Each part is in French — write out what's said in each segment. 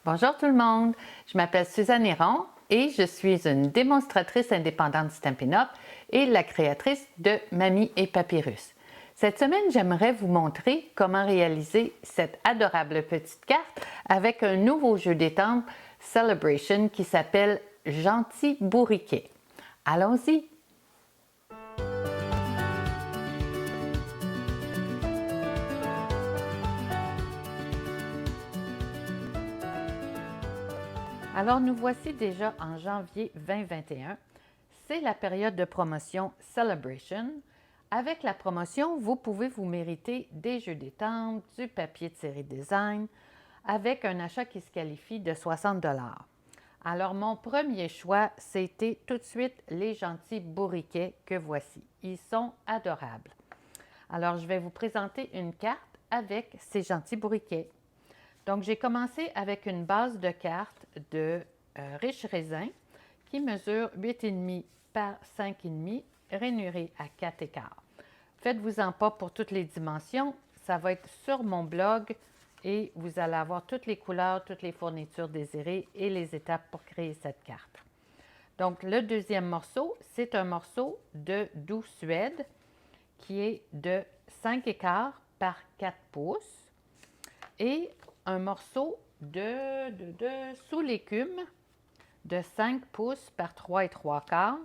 Bonjour tout le monde, je m'appelle Suzanne Héron et je suis une démonstratrice indépendante Stampin' Up! Et la créatrice de Mamie et Papyrus. Cette semaine, j'aimerais vous montrer comment réaliser cette adorable petite carte avec un nouveau jeu d'étampes Celebration qui s'appelle Gentil Bourriquet. Allons-y! Alors, nous voici déjà en janvier 2021. C'est la période de promotion Celebration. Avec la promotion, vous pouvez vous mériter des jeux d'étampes, du papier de série design, avec un achat qui se qualifie de 60 $. Alors, mon premier choix, c'était tout de suite les gentils bourriquets que voici. Ils sont adorables. Alors, je vais vous présenter une carte avec ces gentils bourriquets. Donc, j'ai commencé avec une base de cartes de Riche Raisin qui mesure 8,5 par 5,5, rainurée à 4,15. Faites-vous-en pas pour toutes les dimensions, ça va être sur mon blog et vous allez avoir toutes les couleurs, toutes les fournitures désirées et les étapes pour créer cette carte. Donc, le deuxième morceau, c'est un morceau de doux Suède qui est de 5,15 par 4 pouces et un morceau de sous l'écume de 5 pouces par 3,75,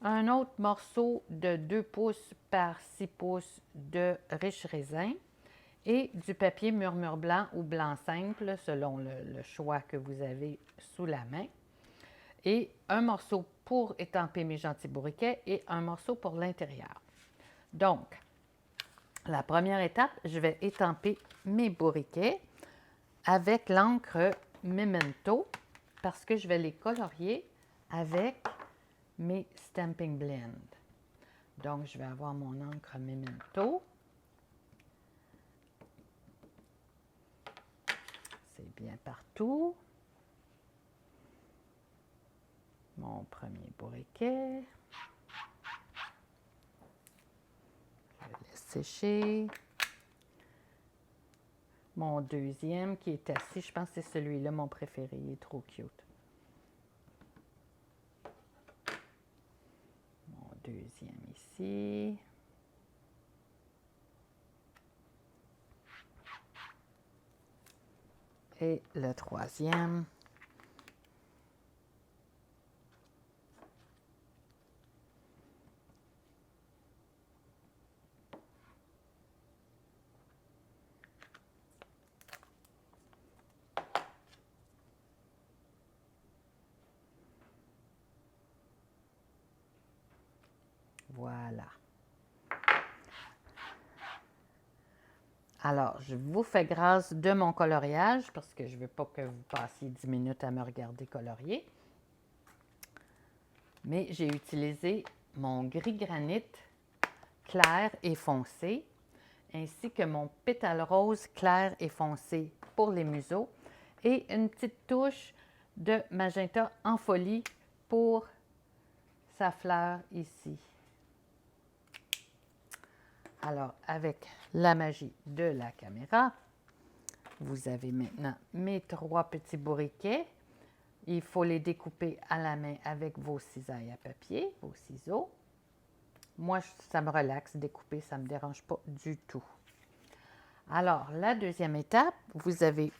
un autre morceau de 2 pouces par 6 pouces de Riche Raisin et du papier murmure blanc ou blanc simple selon le choix que vous avez sous la main. Et un morceau pour étamper mes gentils bourriquets et un morceau pour l'intérieur. Donc, la première étape, je vais étamper mes bourriquets avec l'encre Memento parce que je vais les colorier avec mes Stampin' Blend. Donc, je vais avoir mon encre Memento. C'est bien partout. Mon premier bourriquet. Je le laisse sécher. Mon deuxième qui est assis, je pense que c'est celui-là mon préféré, il est trop cute. Mon deuxième ici. Et le troisième. Voilà. Alors, je vous fais grâce de mon coloriage parce que je ne veux pas que vous passiez 10 minutes à me regarder colorier. Mais j'ai utilisé mon gris granit clair et foncé, ainsi que mon pétale rose clair et foncé pour les museaux et une petite touche de magenta en folie pour sa fleur ici. Alors, avec la magie de la caméra, vous avez maintenant mes 3 petits bourriquets. Il faut les découper à la main avec vos cisailles à papier, vos ciseaux. Moi, ça me relaxe découper, ça ne me dérange pas du tout. Alors, la deuxième étape, vous avez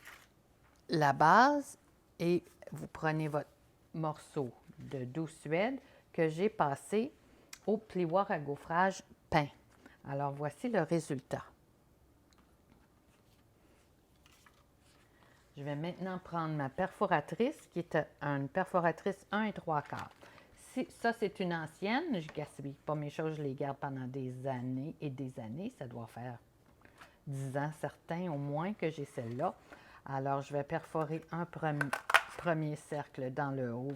la base et vous prenez votre morceau de doux Suède que j'ai passé au plioir à gaufrage peint. Alors, voici le résultat. Je vais maintenant prendre ma perforatrice, qui est une perforatrice 1 3/4. Ça, c'est une ancienne. Je ne gaspille pas mes choses, je les garde pendant des années et des années. Ça doit faire 10 ans certains au moins que j'ai celle-là. Alors, je vais perforer un premier cercle dans le haut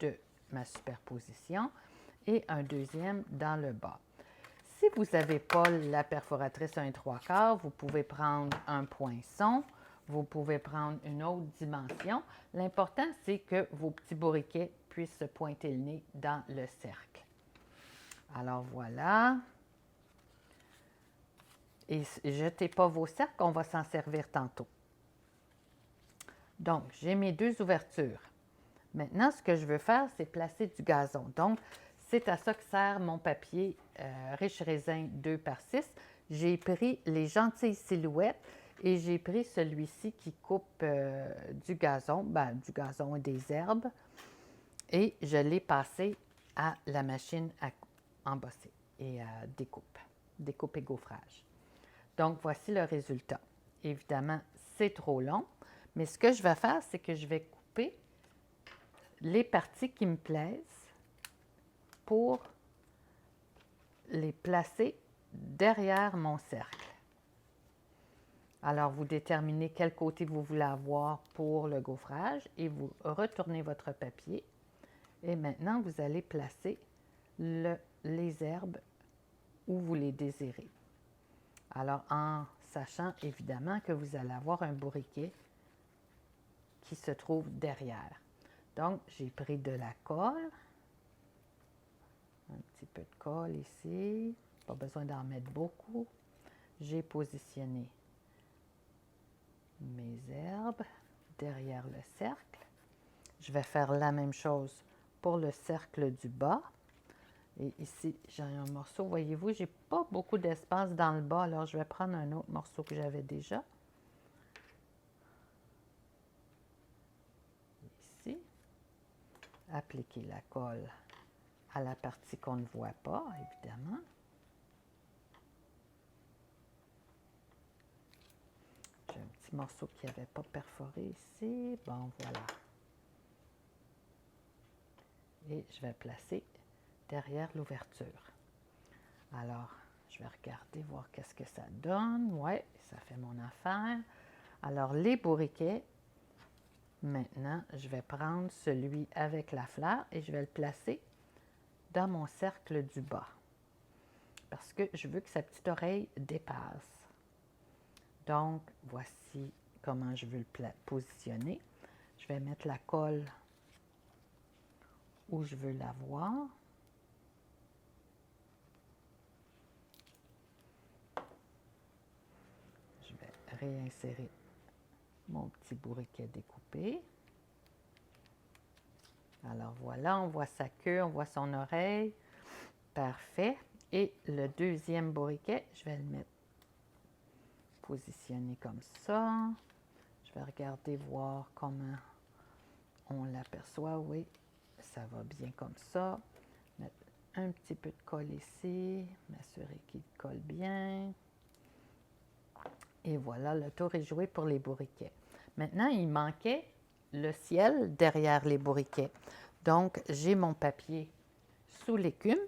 de ma superposition et un deuxième dans le bas. Si vous n'avez pas la perforatrice 1 3/4, vous pouvez prendre un poinçon, vous pouvez prendre une autre dimension. L'important, c'est que vos petits bourriquets puissent se pointer le nez dans le cercle. Alors voilà. Et jetez pas vos cercles, on va s'en servir tantôt. Donc, j'ai mes 2 ouvertures. Maintenant, ce que je veux faire, c'est placer du gazon. Donc, c'est à ça que sert mon papier Riche Raisin 2 par 6. J'ai pris les gentilles silhouettes et j'ai pris celui-ci qui coupe du gazon et des herbes. Et je l'ai passé à la machine à embosser et à découpe et gaufrage. Donc, voici le résultat. Évidemment, c'est trop long, mais ce que je vais faire, c'est que je vais couper les parties qui me plaisent pour les placer derrière mon cercle. Alors, vous déterminez quel côté vous voulez avoir pour le gaufrage et vous retournez votre papier. Et maintenant, vous allez placer les herbes où vous les désirez. Alors, en sachant évidemment que vous allez avoir un bourriquet qui se trouve derrière. Donc, j'ai pris de la colle, un petit peu de colle ici, pas besoin d'en mettre beaucoup. J'ai positionné mes herbes derrière le cercle. Je vais faire la même chose pour le cercle du bas. Et ici, j'ai un morceau, voyez-vous, j'ai pas beaucoup d'espace dans le bas, alors je vais prendre un autre morceau que j'avais déjà. Ici, appliquer la colle à la partie qu'on ne voit pas, évidemment. J'ai un petit morceau qui n'avait pas perforé ici. Bon, voilà. Et je vais placer derrière l'ouverture. Alors, je vais regarder, voir qu'est-ce que ça donne. Ouais, ça fait mon affaire. Alors, les bourriquets, maintenant, je vais prendre celui avec la fleur et je vais le placer dans mon cercle du bas. Parce que je veux que sa petite oreille dépasse. Donc, voici comment je veux le positionner. Je vais mettre la colle où je veux l'avoir. Je vais réinsérer mon petit bourriquet découpé. Alors voilà, on voit sa queue, on voit son oreille. Parfait. Et le deuxième bourriquet, je vais le mettre positionné comme ça. Je vais regarder, voir comment on l'aperçoit. Oui, ça va bien comme ça. Mettre un petit peu de colle ici, m'assurer qu'il colle bien. Et voilà, le tour est joué pour les bourriquets. Maintenant, il manquait le ciel derrière les bourriquets. Donc, j'ai mon papier sous l'écume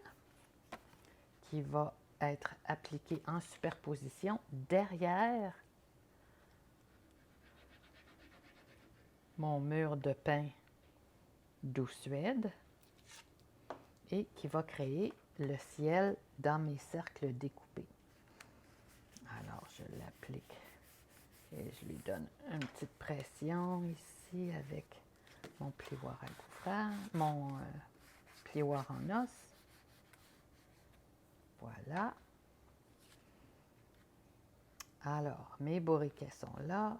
qui va être appliqué en superposition derrière mon mur de pain Doux Suède et qui va créer le ciel dans mes cercles découpés. Alors, je l'applique et je lui donne une petite pression ici avec mon plioir à gaufrage, mon plioir en os. Voilà. Alors, mes bourriquets sont là.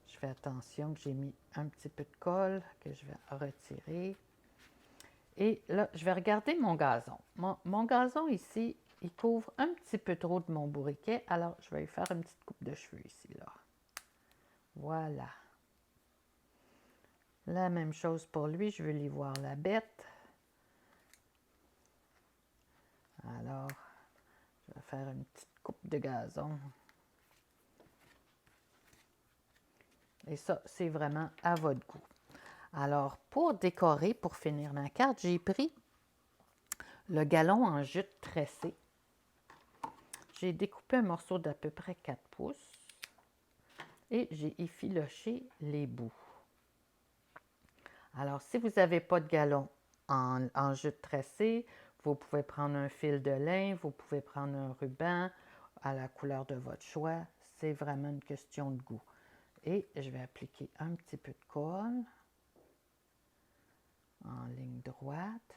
Je fais attention que j'ai mis un petit peu de colle que je vais retirer. Et là, je vais regarder mon gazon. Mon gazon ici, il couvre un petit peu trop de mon bourriquet. Alors, je vais lui faire une petite coupe de cheveux ici, là. Voilà. La même chose pour lui, je veux lui voir la bête. Alors, je vais faire une petite coupe de gazon. Et ça, c'est vraiment à votre goût. Alors, pour décorer, pour finir ma carte, j'ai pris le galon en jute tressé. J'ai découpé un morceau d'à peu près 4 pouces et j'ai effiloché les bouts. Alors, si vous n'avez pas de galon en jute tressé, vous pouvez prendre un fil de lin, vous pouvez prendre un ruban à la couleur de votre choix. C'est vraiment une question de goût. Et je vais appliquer un petit peu de colle en ligne droite.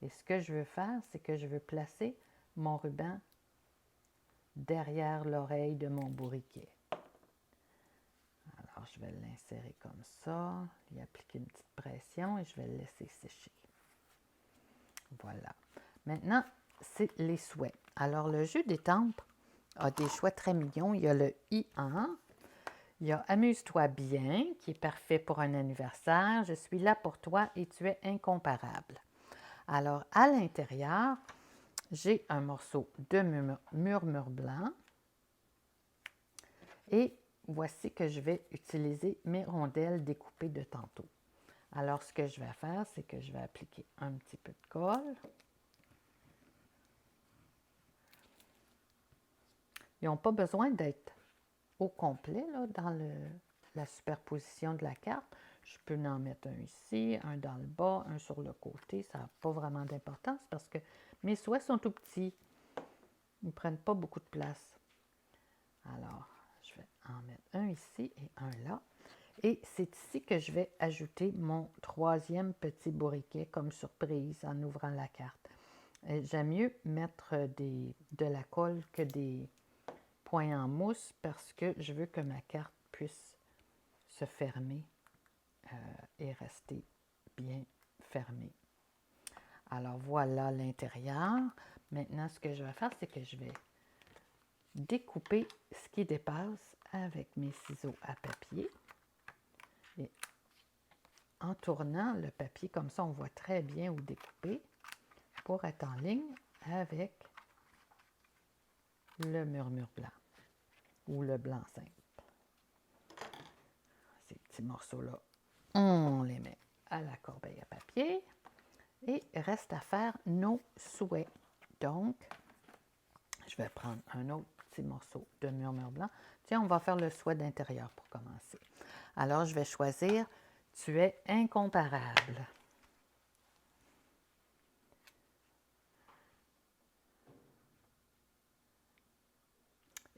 Et ce que je veux faire, c'est que je veux placer mon ruban derrière l'oreille de mon bourriquet. Alors, je vais l'insérer comme ça, y appliquer une petite pression et je vais le laisser sécher. Voilà. Maintenant, c'est les souhaits. Alors, le jeu des tempes a des choix très mignons. Il y a le I1, il y a Amuse-toi bien, qui est parfait pour un anniversaire. Je suis là pour toi et tu es incomparable. Alors, à l'intérieur, j'ai un morceau de murmure blanc et voici que je vais utiliser mes rondelles découpées de tantôt. Alors, ce que je vais faire, c'est que je vais appliquer un petit peu de colle. Ils n'ont pas besoin d'être au complet là, dans la superposition de la carte. Je peux en mettre un ici, un dans le bas, un sur le côté. Ça n'a pas vraiment d'importance parce que mes souhaits sont tout petits. Ils ne prennent pas beaucoup de place. Alors, je vais en mettre un ici et un là. Et c'est ici que je vais ajouter mon troisième petit bourriquet comme surprise en ouvrant la carte. J'aime mieux mettre de la colle que des points en mousse parce que je veux que ma carte puisse se fermer et rester bien fermée. Alors voilà l'intérieur. Maintenant, ce que je vais faire, c'est que je vais découper ce qui dépasse avec mes ciseaux à papier. Et en tournant le papier, comme ça, on voit très bien où découper pour être en ligne avec le murmure blanc ou le blanc simple. Ces petits morceaux-là, on les met à la corbeille à papier et reste à faire nos souhaits. Donc, je vais prendre un autre petit morceau de murmure blanc. Tiens, on va faire le souhait d'intérieur pour commencer. Alors, je vais choisir « Tu es incomparable ».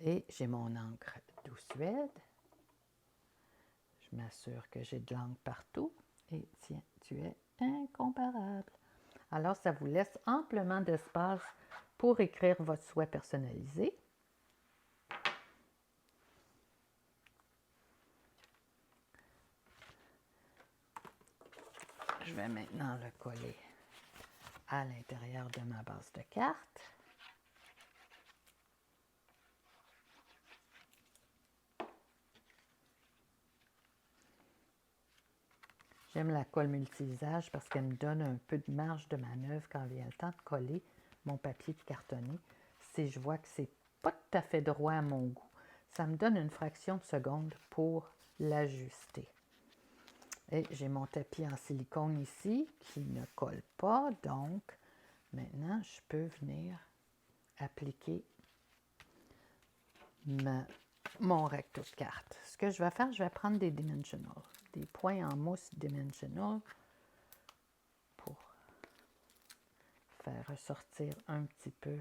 Et j'ai mon encre Doux Suède. Je m'assure que j'ai de l'encre partout. Et tiens, tu es incomparable. Alors, ça vous laisse amplement d'espace pour écrire votre souhait personnalisé. Je vais maintenant le coller à l'intérieur de ma base de cartes. J'aime la colle multi-usage parce qu'elle me donne un peu de marge de manœuvre quand vient le temps de coller mon papier de cartonné. Si je vois que c'est pas tout à fait droit à mon goût, ça me donne une fraction de seconde pour l'ajuster. Et j'ai mon tapis en silicone ici qui ne colle pas, donc maintenant je peux venir appliquer mon recto de carte. Ce que je vais faire, je vais prendre des dimensional, des points en mousse dimensional pour faire ressortir un petit peu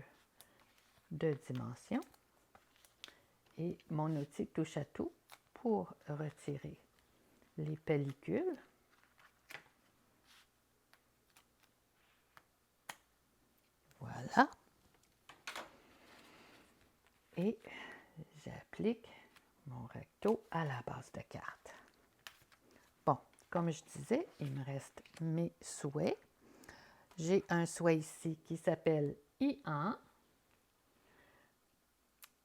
de dimension. Et mon outil touche à tout pour retirer les pellicules. Voilà. Et j'applique mon recto à la base de carte. Bon, comme je disais, il me reste mes souhaits. J'ai un souhait ici qui s'appelle I1.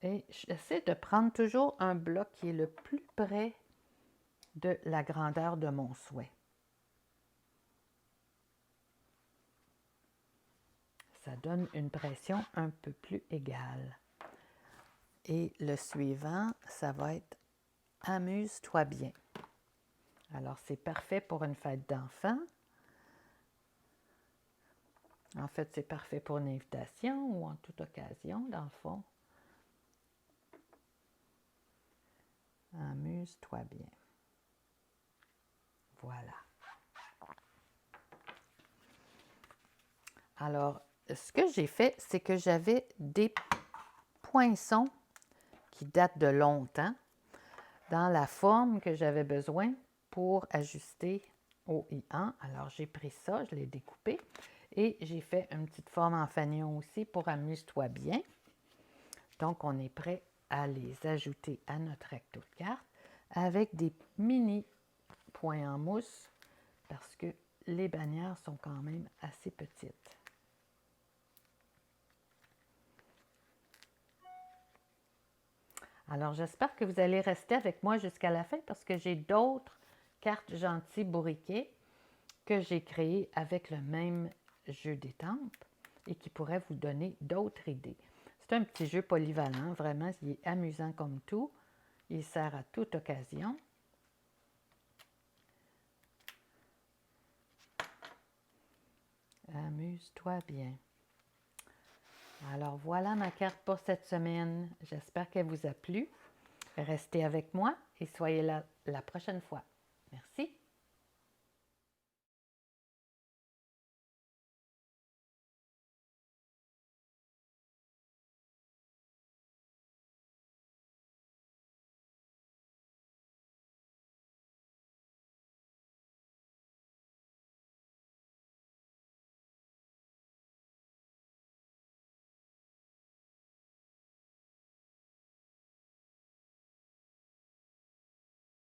Et j'essaie de prendre toujours un bloc qui est le plus près de la grandeur de mon souhait. Ça donne une pression un peu plus égale. Et le suivant, ça va être « Amuse-toi bien ». Alors, c'est parfait pour une fête d'enfants. En fait, c'est parfait pour une invitation ou en toute occasion, dans le fond. Amuse-toi bien. Voilà. Alors, ce que j'ai fait, c'est que j'avais des poinçons qui datent de longtemps dans la forme que j'avais besoin pour ajuster au I1. Alors, j'ai pris ça, je l'ai découpé et j'ai fait une petite forme en fanion aussi pour amuse-toi bien. Donc, on est prêt à les ajouter à notre recto de carte avec des mini points en mousse parce que les bannières sont quand même assez petites. Alors, j'espère que vous allez rester avec moi jusqu'à la fin parce que j'ai d'autres cartes gentilles bourriquets que j'ai créées avec le même jeu d'étampes et qui pourraient vous donner d'autres idées. C'est un petit jeu polyvalent, vraiment, il est amusant comme tout. Il sert à toute occasion. Amuse-toi bien. Alors voilà ma carte pour cette semaine. J'espère qu'elle vous a plu. Restez avec moi et soyez là la prochaine fois. Merci.